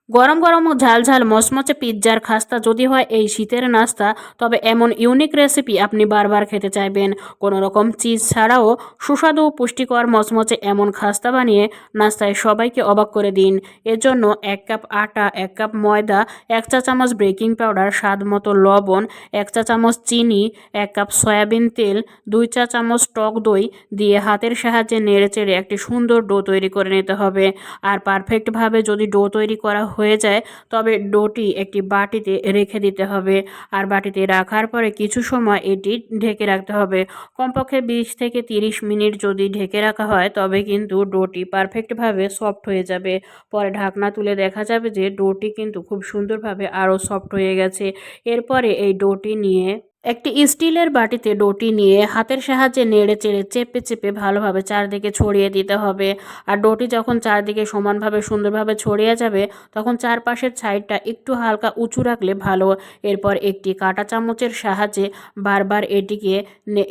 গরম গরম ও ঝাল ঝাল মচমচে পিৎজার খাস্তা যদি হয় এই শীতের নাস্তা, তবে এমন ইউনিক রেসিপি আপনি বারবার খেতে চাইবেন। কোনো রকম চিজ ছাড়াও সুস্বাদু ও পুষ্টিকর মচমচে এমন খাস্তা বানিয়ে নাস্তায় সবাইকে অবাক করে দিন। এর জন্য 1 কাপ আটা, 1 কাপ ময়দা, 1 চা চামচ বেকিং পাউডার, স্বাদ মতো লবণ, 1 চা চামচ চিনি, 1 কাপ সয়াবিন তেল, 2 চা চামচ টক দই দিয়ে হাতের সাহায্যে নেড়েচেড়ে একটি সুন্দর ডো তৈরি করে নিতে হবে। আর পারফেক্টভাবে যদি ডো তৈরি করা হয়ে যায়, তবে ডোটি একটি বাটিতে রেখে দিতে হবে। আর বাটিতে রাখার পরে কিছু সময় এটি ঢেকে রাখতে হবে। কমপক্ষে 20 থেকে 30 মিনিট যদি ঢেকে রাখা হয়, তবে কিন্তু ডোটি পারফেক্টভাবে সফট হয়ে যাবে। পরে ঢাকনা তুলে দেখা যাবে যে ডোটি কিন্তু খুব সুন্দরভাবে আরও সফট হয়ে গেছে। এরপরে এই ডোটি নিয়ে একটি স্টিলের বাটিতে ডোটি নিয়ে হাতের সাহায্যে নেড়ে চেড়ে চেপে চেপে ভালোভাবে চারদিকে ছড়িয়ে দিতে হবে। আর ডোটি যখন চারদিকে সমানভাবে সুন্দরভাবে ছড়িয়ে যাবে, তখন চারপাশের সাইডটা একটু হালকা উঁচু রাখলে ভালো। এরপর একটি কাঁটা চামচের সাহায্যে বারবার এটিকে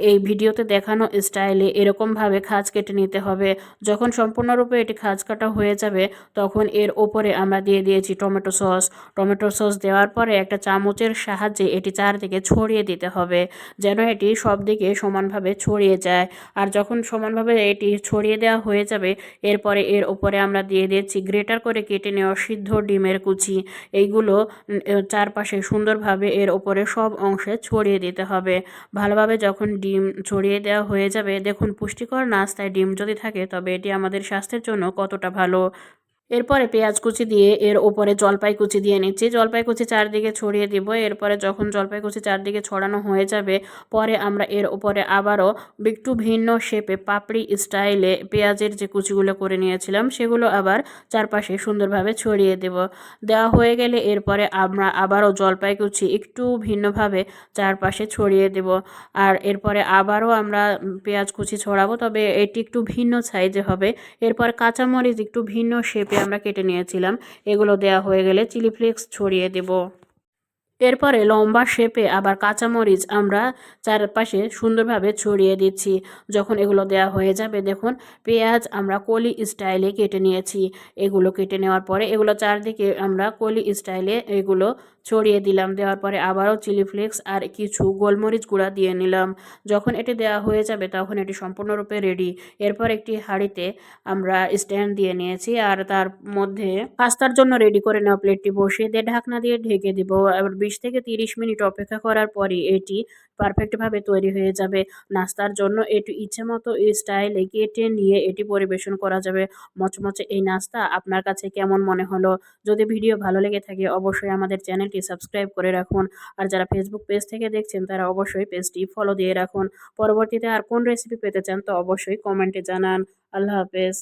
এই ভিডিওতে দেখানো স্টাইলে এরকমভাবে খাঁজ কেটে নিতে হবে। যখন সম্পূর্ণরূপে এটি খাঁজ কাটা হয়ে যাবে, তখন এর ওপরে আমরা দিয়ে দিয়েছি টমেটো সস। টমেটো সস দেওয়ার পরে একটা চামচের সাহায্যে এটি চারদিকে ছড়িয়ে দিতে হবে, যেন এটি সব দিকে সমানভাবে ছড়িয়ে যায়। আর যখন সমানভাবে এটি ছড়িয়ে দেওয়া হয়ে যাবে, এরপরে এর ওপরে আমরা দিয়ে দিচ্ছি গ্রেটার করে কেটে নেওয়া সিদ্ধ ডিমের কুচি। এইগুলো চারপাশে সুন্দরভাবে এর ওপরে সব অংশে ছড়িয়ে দিতে হবে। ভালোভাবে যখন ডিম ছড়িয়ে দেওয়া হয়ে যাবে, দেখুন পুষ্টিকর নাস্তায় ডিম যদি থাকে, তবে এটি আমাদের স্বাস্থ্যের জন্য কতটা ভালো। এরপরে পেঁয়াজ কুচি দিয়ে এর ওপরে জলপাই কুচি দিয়ে নিচ্ছি। জলপাই কুচি চারদিকে ছড়িয়ে দিব। এরপরে যখন জলপাই কুচি চারদিকে ছড়ানো হয়ে যাবে, পরে আমরা এর ওপরে আবারও একটু ভিন্ন শেপে পাপড়ি স্টাইলে পেঁয়াজের যে কুচিগুলো করে নিয়েছিলাম, সেগুলো আবার চারপাশে সুন্দরভাবে ছড়িয়ে দেব। দেওয়া হয়ে গেলে এরপরে আমরা আবারও জলপাই কুচি একটু ভিন্নভাবে চারপাশে ছড়িয়ে দেব। আর এরপরে আবারও আমরা পেঁয়াজ কুচি ছড়াবো, তবে এটি একটু ভিন্ন সাইজে হবে। এরপর কাঁচামরিচ একটু ভিন্ন শেপে আমরা কেটে নিয়েছিলাম, এগুলো দেয়া হয়ে গেলে চিলি ফ্লেক্স ছড়িয়ে দেব। এরপরে লম্বা শেপে আবার কাঁচামরিচ আমরা চারপাশে সুন্দরভাবে ছড়িয়ে দিচ্ছি। যখন এগুলো দেওয়া হয়ে যাবে, দেখুন পেঁয়াজ আমরা কলি স্টাইলে কেটে নিয়েছি। এগুলো কেটে নেওয়ার পরে এগুলো চারদিকে আমরা কলি স্টাইলে এগুলো ছড়িয়ে দিলাম। দেওয়ার পরে আবারও চিলি ফ্লেক্স আর কিছু গোলমরিচ গুঁড়া দিয়ে নিলাম। যখন এটি দেওয়া হয়ে যাবে, তখন এটি সম্পূর্ণরূপে রেডি। এরপর একটি হাঁড়িতে আমরা স্ট্যান্ড দিয়ে নিয়েছি, আর তার মধ্যে পাস্তার জন্য রেডি করে নেওয়া প্লেটটি বসিয়ে দিয়ে ঢাকনা দিয়ে ঢেকে দিব। এবার 20 থেকে 30 মিনিট অপেক্ষা করার পরই এটি পারফেক্টভাবে তৈরি হয়ে যাবে। নাস্তার জন্য এটি ইচ্ছেমতো স্টাইলে কেটে নিয়ে এটি পরিবেশন করা যাবে। মচমচে এই নাস্তা আপনার কাছে কেমন মনে হলো? যদি ভিডিও ভালো লেগে থাকে, অবশ্যই আমাদের চ্যানেলটি সাবস্ক্রাইব করে রাখুন। আর যারা ফেসবুক পেজ থেকে দেখছেন, তারা অবশ্যই পেজটি ফলো দিয়ে রাখুন। পরবর্তীতে আর কোন রেসিপি পেতে চান, তো অবশ্যই কমেন্টে জানান। আল্লাহ হাফেজ।